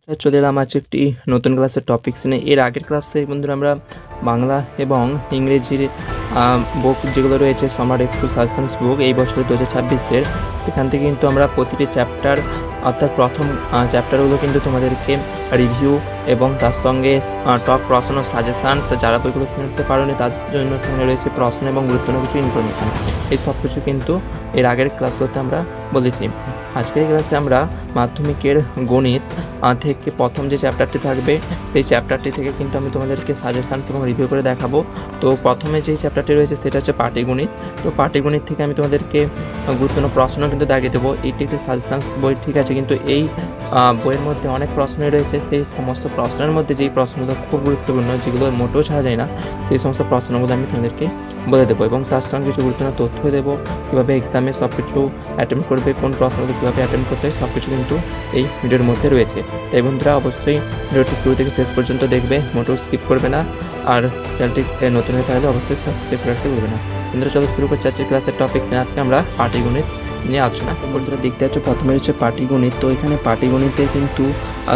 চলে এলাম আজ একটি নতুন ক্লাসের টপিকস নিয়ে। এর আগের ক্লাসে বন্ধুরা আমরা বাংলা এবং ইংরেজির বুক যেগুলো রয়েছে সম্রাট এক্সক্লুসিভ সাজেশনস বুক এই বছর 2026-এর, সেখান থেকে কিন্তু আমরা প্রতিটি চ্যাপ্টার অর্থাৎ প্রথম চ্যাপ্টারগুলো কিন্তু তোমাদেরকে রিভিউ এবং তার সঙ্গে টপ প্রশ্ন সাজেশানস, যারা বইগুলো কিনতে পারোনি তাদের জন্য সেখানে রয়েছে প্রশ্ন এবং গুরুত্বপূর্ণ কিছু ইনফরমেশান। এই সব কিছু কিন্তু এর আগের ক্লাসগুলোতে আমরা বলেছি। আজকের ক্লাসে আমরা মাধ্যমিকের গণিত থেকে প্রথম যে চ্যাপ্টারটি থাকবে সেই চ্যাপ্টারটি থেকে কিন্তু আমি তোমাদেরকে সাজেশানস এবং রিভিউ করে দেখাবো। তো প্রথমে যেই চ্যাপ্টারটি রয়েছে সেটা হচ্ছে পাটিগণিত। তো পাটিগণিত থেকে আমি তোমাদেরকে গুরুত্বপূর্ণ প্রশ্ন কিন্তু দাগিয়ে দেবো। এইটি একটি সাজেশানস বই, ঠিক আছে, কিন্তু এই বইয়ের মধ্যে অনেক প্রশ্নই রয়েছে। সেই সমস্ত প্রশ্নের মধ্যে যেই প্রশ্নগুলো খুব গুরুত্বপূর্ণ, যেগুলো মোটেও ছাড়া যায় না, সেই সমস্ত প্রশ্নগুলো আমি তোমাদেরকে বলে দেবো এবং তার সঙ্গে কিছু গুরুত্বপূর্ণ তথ্য দেবো। কীভাবে এক্সামে সব কিছু অ্যাটেম্প করবে, কোন প্রশ্নগুলো কীভাবে অ্যাটেম্প করতে হয়, সব কিছু কিন্তু এই ভিডিওর মধ্যে রয়েছে। তাই বন্ধুরা অবশ্যই ভিডিওটি শুরু থেকে শেষ পর্যন্ত দেখবে, মোটেও স্কিপ করবে না। আর চ্যানেলটি নতুন হয়ে থাকলে অবশ্যই সাবস্ক্রাইব রাখতে ভুলবে না। বন্ধুরা চলো শুরু করছি আজকের ক্লাসের টপিক্স নিয়ে। আজকে আমরা পাটিগণিত নিয়ে আলোচনা। বন্ধুরা দেখতে পাচ্ছ প্রথমে হচ্ছে পাটিগণিত। তো এখানে পাটিগণিতে কিন্তু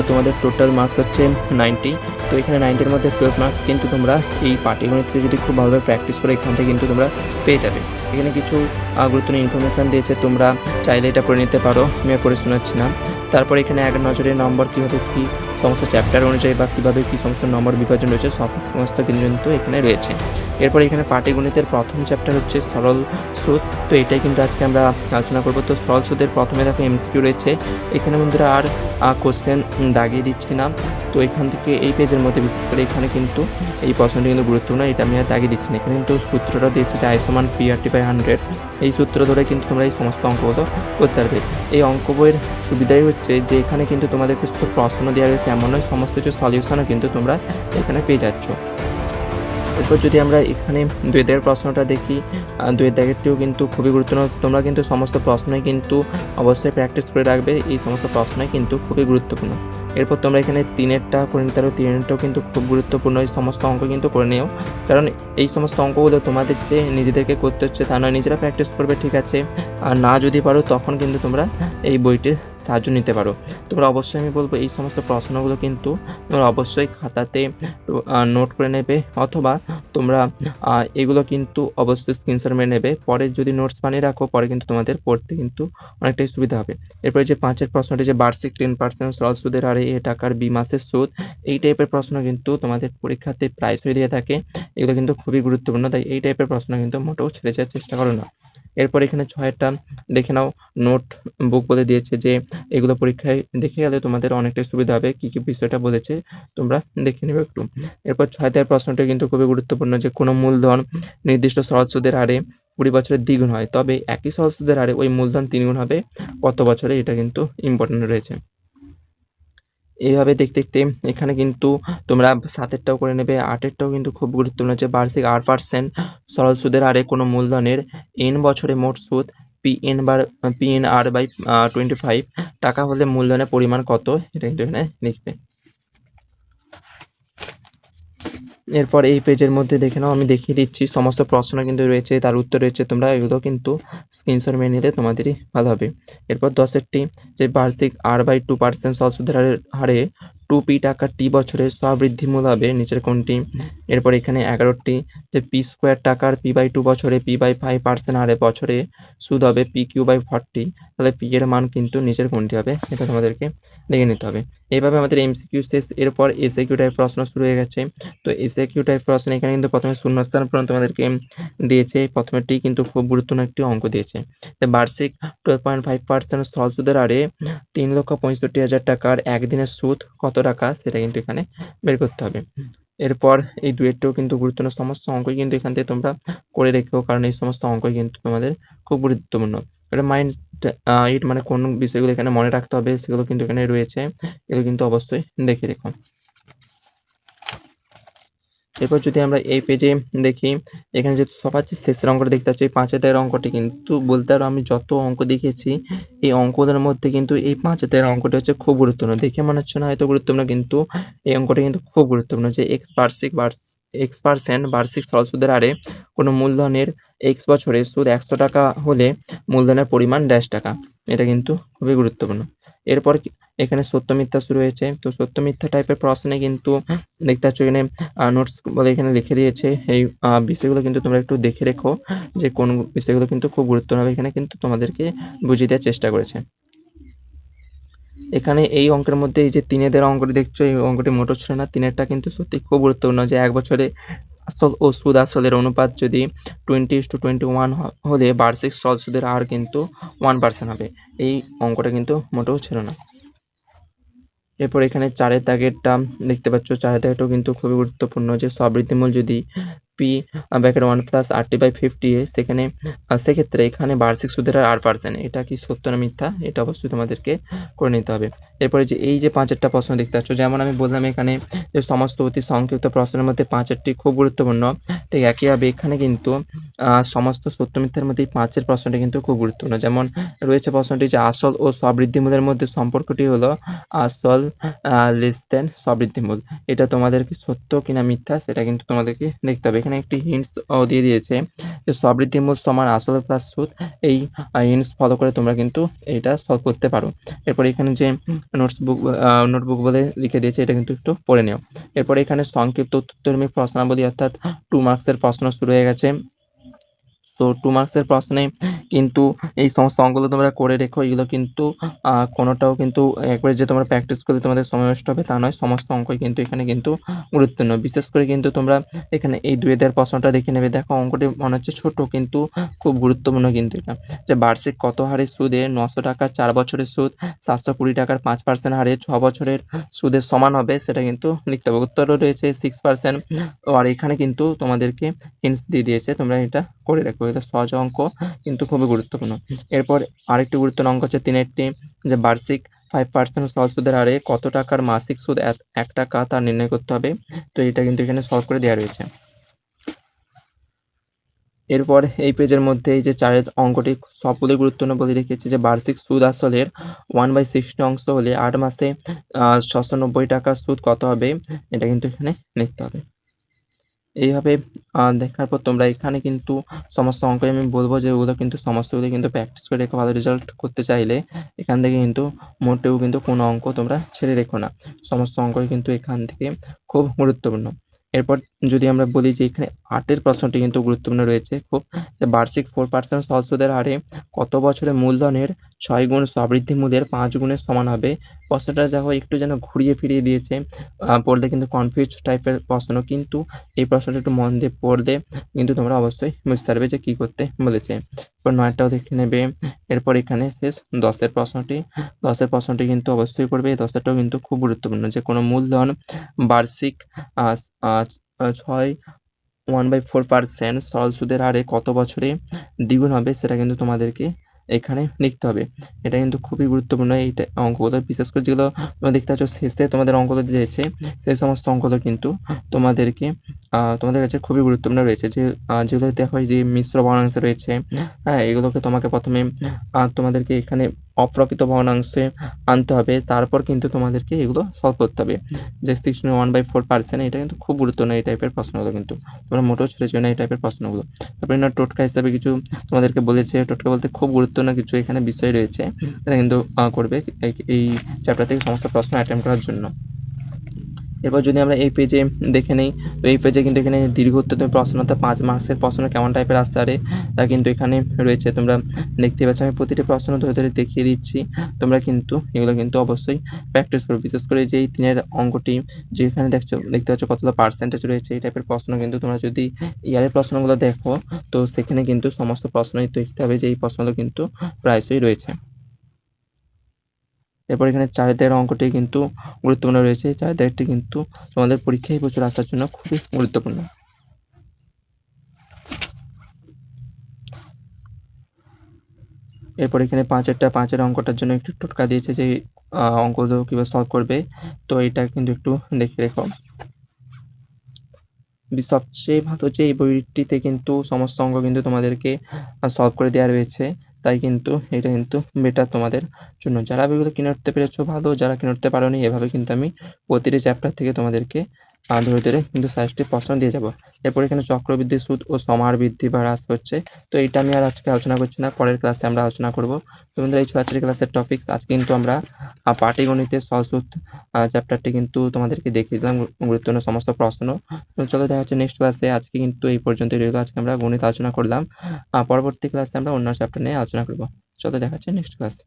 তোমাদের টোটাল মার্কস হচ্ছে 90। তো এখানে 90-এর মধ্যে 12 মার্কস কিন্তু তোমরা এই পাটিগণিতটি যদি খুব ভালোভাবে প্র্যাকটিস করে এখান থেকে কিন্তু তোমরা পেয়ে যাবে। এখানে কিছু গুরুত্বপূর্ণ ইনফরমেশান দিয়েছে, তোমরা চাইলে এটা করে নিতে পারো, আমি পড়ে শোনাচ্ছি না। তারপর এখানে এক নজরে নম্বর কীভাবে কী সমস্ত চ্যাপ্টার অনুযায়ী বা কীভাবে কী সমস্ত নম্বর বিভাজন রয়েছে সমস্ত কিন্তু এখানে রয়েছে। এরপর এখানে পাটিগণিতের প্রথম চ্যাপ্টার হচ্ছে সরল সুদ। তো এটাই কিন্তু আজকে আমরা আলোচনা করবো। তো সরল সুদের প্রথমে দেখো এমসিকিউ রয়েছে। এখানে বন্ধুরা আর কোশ্চেন দাগিয়ে দিচ্ছি না। তো এখান থেকে এই পেজের মধ্যে বিশেষ করে এখানে কিন্তু এই প্রশ্নটি কিন্তু গুরুত্বপূর্ণ, এটা আমি আর দাগিয়ে দিচ্ছি না। এখানে কিন্তু সূত্রটা দিয়েছে যে I=PRT/100। এই সূত্র ধরে কিন্তু তোমরা এই সমস্ত অঙ্কগুলো করতে পারবে। এই অঙ্ক বইয়ের সুবিধাই হচ্ছে যে এখানে কিন্তু তোমাদের কিছু প্রশ্ন দেওয়া রয়েছে, এমন নয়, সমস্ত কিছু সলিউশনও কিন্তু তোমরা এখানে পেয়ে যাচ্ছ। এরপর যদি আমরা এখানে 2 দাগের প্রশ্নটা দেখি, 2 দাগেরটিও কিন্তু খুবই গুরুত্বপূর্ণ। তোমরা কিন্তু সমস্ত প্রশ্নই কিন্তু অবশ্যই প্র্যাকটিস করে রাখবে, এই সমস্ত প্রশ্নই কিন্তু খুবই গুরুত্বপূর্ণ। এরপর তোমরা এখানে 3-এরটা করে নিতে পারো, 3-এরটাও কিন্তু খুব গুরুত্বপূর্ণ। এই সমস্ত অঙ্ক কিন্তু করে নিও, কারণ এই সমস্ত অঙ্কগুলো তোমাদের যে নিজেদেরকে করতে হচ্ছে তা নয়, নিজেরা প্র্যাকটিস করবে, ঠিক আছে। আর না যদি পারো তখন কিন্তু তোমরা এই বইটির সাহায্য নিতে পারো। তোমরা অবশ্যই আমি বলবো এই সমস্ত প্রশ্নগুলো কিন্তু তোমরা অবশ্যই খাতাতে নোট করে নেবে, অথবা তোমরা এগুলো কিন্তু অবশ্যই স্ক্রিনশট মেরে নেবে। পরে যদি নোটস বানিয়ে রাখো, পরে কিন্তু তোমাদের পড়তে কিন্তু অনেকটাই সুবিধা হবে। এরপরে যে 5-এর প্রশ্নটি যে বার্ষিক 10% সরল সুদের হারে এ টাকার 2 মাসের সুদ, এই টাইপের প্রশ্ন কিন্তু তোমাদের পরীক্ষাতে প্রায়শই দিয়ে থাকে। এগুলো কিন্তু খুবই গুরুত্বপূর্ণ, তাই এই টাইপের প্রশ্ন কিন্তু মোটেও ছেড়ে যাওয়ার চেষ্টা করো না। এরপর এখানে 6-এরটা দেখে নাও, নোট বুক বলে দিয়েছে যে এগুলো পরীক্ষায় দেখে গেলে তোমাদের অনেকটাই সুবিধা হবে। কী কী বিষয়টা বলেছে তোমরা দেখে নেবে একটু। এরপর 6-এর প্রশ্নটা কিন্তু খুবই গুরুত্বপূর্ণ যে কোনো মূলধন নির্দিষ্ট সরল সুদের হারে 20 বছরের দ্বিগুণ হয়, তবে একই সরল সুদের হারে ওই মূলধন 3 গুণ হবে কত বছরে, এটা কিন্তু ইম্পর্টেন্ট রয়েছে। এইভাবে দেখতে দেখতে এখানে কিন্তু তোমরা 7-এরটাও করে নেবে। 8-এরটাও কিন্তু খুব গুরুত্বপূর্ণ যে বার্ষিক 8% সরল সুদের হারে কোনো মূলধনের n বছরে মোট সুদ PNR/25 টাকা হলে মূলধনের পরিমাণ কত, এটা কিন্তু এখানে লিখবে। এরপর এই পেজের মধ্যে দেখে নাও, আমি দেখিয়ে দিচ্ছি সমস্ত প্রশ্ন কিন্তু রয়েছে, তার উত্তর রয়েছে, তোমরা এগুলো কিন্তু স্ক্রিনশট মেরে নিলে তোমাদেরই ভালো হবে। এরপর 10-এরটি যে বার্ষিক R/2% সরল সুদের হারে 2p টাকা t বছরে স্ববৃদ্ধিমূল হবে নিচের কোনটি। এরপর এখানে 11টি যে p² টাকার p/2 বছরে p/5% হারে বছরে সুদ হবে pq/40, তাহলে p এর মান কিন্তু নিচের কোনটি হবে, এটা তোমাদেরকে দেখে নিতে হবে। এইভাবে আমাদের এমসিকিউ শেষ। এরপর এসএকিউ টাইপ প্রশ্ন শুরু হয়ে গেছে। তো এসএকিউ টাইপ প্রশ্ন এখানে কিন্তু প্রথমে শূন্যস্থান পূরণ তোমাদেরকে দিয়েছে। প্রথমেরটি কিন্তু খুব গুরুত্বপূর্ণ একটি অঙ্ক দিয়েছে। বার্ষিক 12.5% সরল সুদের হারে 3,65,000 টাকার একদিনের সুদ কত টাকা, সেটা কিন্তু এখানে বের করতে হবে। এরপর এই 2-এরটাও কিন্তু গুরুত্বপূর্ণ, সমস্ত অঙ্কই কিন্তু এখান থেকে তোমরা করে রেখো, কারণ এই সমস্ত অঙ্কই কিন্তু তোমাদের খুব গুরুত্বপূর্ণ। এটা মাইন্ড ইট মানে কোন বিষয়গুলো এখানে মনে রাখতে হবে সেগুলো কিন্তু এখানে রয়েছে, এগুলো কিন্তু অবশ্যই দেখে রেখো। এরপর যদি আমরা এই পেজে দেখি, এখানে যেহেতু সবার যে শেষের অঙ্কটা দেখতে পাচ্ছি, এই 5-এর অঙ্কটি কিন্তু বলতে পারো আমি যত অঙ্ক দেখিয়েছি এই অঙ্কদের মধ্যে কিন্তু এই 5-এর অঙ্কটি হচ্ছে খুব গুরুত্বপূর্ণ। দেখে মনে হচ্ছে না হয়তো গুরুত্বপূর্ণ, কিন্তু এই অঙ্কটি কিন্তু খুব গুরুত্বপূর্ণ যে x% বার্ষিক সরল সুদের হারে কোনো মূলধনের x বছরে সুদ 100 টাকা হলে মূলধনের পরিমাণ ড্যাশ টাকা, এটা কিন্তু খুবই গুরুত্বপূর্ণ। এখানে সত্য মিথ্যা শুরু হয়েছে। তো সত্য মিথ্যা টাইপের প্রশ্নে কিন্তু দেখতে পাচ্ছ এখানে নোটস বলে এখানে লিখে দিয়েছে। এই বিষয়গুলো কিন্তু তোমরা একটু দেখে রেখো যে কোন বিষয়গুলো কিন্তু খুব গুরুত্ব হবে, এখানে কিন্তু তোমাদেরকে বুঝিয়ে দেওয়ার চেষ্টা করেছে। এখানে এই অঙ্কের মধ্যে এই যে 3 এর অঙ্কটি দেখছো, এই অঙ্কটি মোটেও ছিল না। 3 টা কিন্তু সত্যি খুব গুরুত্বপূর্ণ যে 1 বছরে আসল ও সুদ আসলের অনুপাত যদি 20:21 হলে বার্ষিক সরল সুদের হার কিন্তু 1% হবে। এই অঙ্কটা কিন্তু মোটেও ছিল না। এরপর এখানে 4 দাগেরটা দেখতে পাচ্ছ, 4 দাগেরটাও কিন্তু খুবই গুরুত্বপূর্ণ যে সবৃদ্ধিমূল যদি p ব্র্যাকেট 1 প্লাস RT/50 সেক্ষেত্রে এখানে বার্ষিক সুদের হার 8%। এটা কি সত্য না মিথ্যা, এটা অবশ্যই তোমাদেরকে করে নিতে হবে। এরপরে যে এই যে 5টা প্রশ্ন দেখতে পাচ্ছ, যেমন আমি বললাম এখানে যে সমস্ত অতি সংক্ষিপ্ত প্রশ্নের মধ্যে 5টি খুব গুরুত্বপূর্ণ, ঠিক একইভাবে এখানে কিন্তু সমস্ত সত্য মিথ্যার মধ্যে 5 প্রশ্নটি কিন্তু খুব গুরুত্বপূর্ণ। যেমন রয়েছে প্রশ্নটি যে আসল ও সবৃদ্ধিমূলের মধ্যে সম্পর্কটি হলো আসল লেস দেন সবৃদ্ধিমূল। এটা তোমাদেরকে সত্য কিনা মিথ্যা সেটা কিন্তু তোমাদেরকে দেখতে হবে। এখানে একটি হিন্টস দিয়ে দিয়েছে যে সবৃদ্ধিমূল সমান আসল প্লাস সুদ। এই হিন্টস ফলো করে তোমরা কিন্তু এটা সলভ করতে পারো। এরপর এখানে যে নোটবুক বলে লিখে দিয়েছে, এটা কিন্তু একটু পড়ে নিও। এরপর এখানে সংক্ষিপ্ত উত্তরধর্মী প্রশ্নাবলী অর্থাৎ 2 মার্কসের প্রশ্ন শুরু হয়ে গেছে। তো 2 মার্কসের প্রশ্নে কিন্তু এই সমস্ত অঙ্কগুলো তোমরা করে রেখো। এগুলো কিন্তু কোনোটাও কিন্তু একবারে যে তোমরা প্র্যাকটিস করলে তোমাদের সময় নষ্ট হবে তা নয়। সমস্ত অঙ্কই কিন্তু এখানে কিন্তু গুরুত্বপূর্ণ। বিশেষ করে কিন্তু তোমরা এখানে এই 2 এর প্রশ্নটা দেখে নেবে। দেখো অঙ্কটি মনে হচ্ছে ছোট, কিন্তু খুব গুরুত্বপূর্ণ কিন্তু এটা। যে বার্ষিক কত হারে সুদে 900 টাকার 4 বছরের সুদ 720 টাকার 5% হারে 6 বছরের সুদের সমান হবে, সেটা কিন্তু লিখতে হবে। উত্তরও রয়েছে 6%। আর এখানে কিন্তু তোমাদেরকে হিন্টস দিয়ে দিয়েছে, তোমরা এটা করে রাখবো। এটা সহজ অঙ্ক কিন্তু খুবই গুরুত্বপূর্ণ। এরপর আরেকটি গুরুত্বপূর্ণ অঙ্ক হচ্ছে 3টি যে বার্ষিক 5% সহজ সুদের হারে কত টাকার মাসিক সুদ 1 টাকা তা নির্ণয় করতে হবে। তো এটা কিন্তু এখানে সলভ করে দেওয়া রয়েছে। এরপর এই পেজের মধ্যে এই যে 4 অঙ্কটি সবগুলোই গুরুত্বপূর্ণ বলে রেখেছি যে বার্ষিক সুদ আসলের 1/60 অংশ হলে 8 মাসে 690 টাকার সুদ কত হবে, এটা কিন্তু এখানে লিখতে হবে। এইভাবে দেখার পর তোমরা এখানে কিন্তু সমস্ত অঙ্কই আমি বলবো যে ওগুলো কিন্তু সমস্তগুলো কিন্তু প্র্যাকটিস করে রেখো। ভালো রেজাল্ট করতে চাইলে এখান থেকে কিন্তু মোটেও কিন্তু কোনো অঙ্ক তোমরা ছেড়ে রেখো না। সমস্ত অঙ্কই কিন্তু এখান থেকে খুব গুরুত্বপূর্ণ। এরপর যদি আমরা বলি যে এখানে 8 প্রশ্নটি কিন্তু গুরুত্বপূর্ণ রয়েছে খুব, যে বার্ষিক 4% সহজ সুদের হারে কত বছরে মূলধনের 6 গুণ সবৃদ্ধি মূল্যের 5 গুণের সমান হবে। প্রশ্নটা দেখো একটু যেন ঘুরিয়ে ফিরিয়ে দিয়েছে, পড়লে কিন্তু কনফিউজ টাইপের প্রশ্ন, কিন্তু এই প্রশ্নটা একটু মন দিয়ে পড়লে কিন্তু তোমরা অবশ্যই বুঝতে পারবে যে কী করতে বলেছে। এরপর 9টাও দেখে নেবে। এরপর এখানে শেষ 10 প্রশ্নটি কিন্তু অবশ্যই করবে। 10টাও কিন্তু খুব গুরুত্বপূর্ণ যে কোনো মূলধন বার্ষিক 1/4% সরল সুদের হারে কত বছরে দ্বিগুণ হবে, সেটা কিন্তু তোমাদেরকে এখানে লিখতে হবে। এটা কিন্তু খুবই গুরুত্বপূর্ণ এইটা অঙ্কগুলো, বিশেষ করে যেগুলো তোমরা দেখতে পাচ্ছ শেষে তোমাদের অঙ্কগুলো দিয়েছে, সেই সমস্ত অঙ্কগুলো কিন্তু তোমাদেরকে তোমাদের কাছে খুবই গুরুত্বপূর্ণ রয়েছে। যে যেগুলো দেখো যে মিশ্র ভগ্নাংশ রয়েছে, হ্যাঁ, এগুলোকে তোমাকে প্রথমে তোমাদেরকে এখানে অপ্রকৃত ভগ্নাংশে আনতে হবে, তারপর কিন্তু তোমাদেরকে এগুলো সলভ করতে হবে। যে 1/4% এটা কিন্তু খুব গুরুত্বপূর্ণ এই টাইপের প্রশ্নগুলো, কিন্তু তোমরা মোটেও ছেড়ে যেও না এই টাইপের প্রশ্নগুলো। তারপরে না টোটকা হিসাবে কিছু তোমাদেরকে বলেছে, টোটকা বলতে খুব গুরুত্বপূর্ণ কিছু এখানে বিষয় রয়েছে, এটা কিন্তু করবে এই চ্যাপ্টার থেকে সমস্ত প্রশ্ন অ্যাটেম্প করার জন্য। এরপর যদি আমরা এই পেজে দেখে নিই, তো এই পেজে কিন্তু এখানে দীর্ঘ উত্তরধর্মী প্রশ্ন অর্থাৎ 5 মার্কসের প্রশ্ন কেমন টাইপের আসতে পারে তা কিন্তু এখানে রয়েছে। তোমরা দেখতে পাচ্ছ আমি প্রতিটি প্রশ্ন ধরে ধরে দেখিয়ে দিচ্ছি, তোমরা কিন্তু এগুলো কিন্তু অবশ্যই প্র্যাকটিস করো। বিশেষ করে যে এই 3 অঙ্কটি যেখানে দেখতে পাচ্ছ কতটা পার্সেন্টেজ রয়েছে, এই টাইপের প্রশ্ন কিন্তু তোমরা যদি ইয়ারের প্রশ্নগুলো দেখো তো সেখানে কিন্তু সমস্ত প্রশ্নই দেখতে হবে যে এই প্রশ্নগুলো কিন্তু প্রায়শই রয়েছে। এরপর এখানে 4 দাগের অঙ্কটি কিন্তু গুরুত্বপূর্ণ রয়েছে। 4 দাগটি কিন্তু তোমাদের পরীক্ষায় প্রচুর আসার জন্য খুবই গুরুত্বপূর্ণ। এরপর এখানে 5 অঙ্কটার জন্য একটু টোটকা দিয়েছে যে অঙ্কগুলো কীভাবে সলভ করবে, তো এটা কিন্তু একটু দেখে রেখো। সবচেয়ে ভালো যে এই বইটিতে কিন্তু সমস্ত অঙ্ক কিন্তু তোমাদেরকে সলভ করে দেওয়া রয়েছে, তাই কিন্তু এটা কিন্তু বেটার তোমাদের জন্য। যারা বইগুলো কিনে উঠতে পেরেছো ভালো, যারা কিনে উঠতে পারোনি এভাবে কিন্তু আমি প্রতিটি চ্যাপ্টার থেকে তোমাদেরকে ধরে ধরে কিন্তু 60টি প্রশ্ন দিয়ে যাব। এরপর এখানে চক্রবৃদ্ধি সুদ ও সমাহার বৃদ্ধি বা হ্রাস হচ্ছে। তো এটা আমি আর আজকে আলোচনা করছি না, পরের ক্লাসে আমরা আলোচনা করব। তো বন্ধুরা, এই ছিল আজকের ক্লাসের টপিকস। আজকে কিন্তু আমরা পাটিগণিতের সহজ সুদ চ্যাপ্টারটি কিন্তু তোমাদেরকে দেখিয়ে দিলাম, গুরুত্বপূর্ণ সমস্ত প্রশ্ন। তো চলো দেখা হচ্ছে নেক্সট ক্লাসে। আজকে কিন্তু এই পর্যন্তই রইল। আজকে আমরা গণিত আলোচনা করলাম, পরবর্তী ক্লাসে আমরা অন্য চ্যাপ্টার নিয়ে আলোচনা করব। চলো দেখা হচ্ছে নেক্সট ক্লাসে।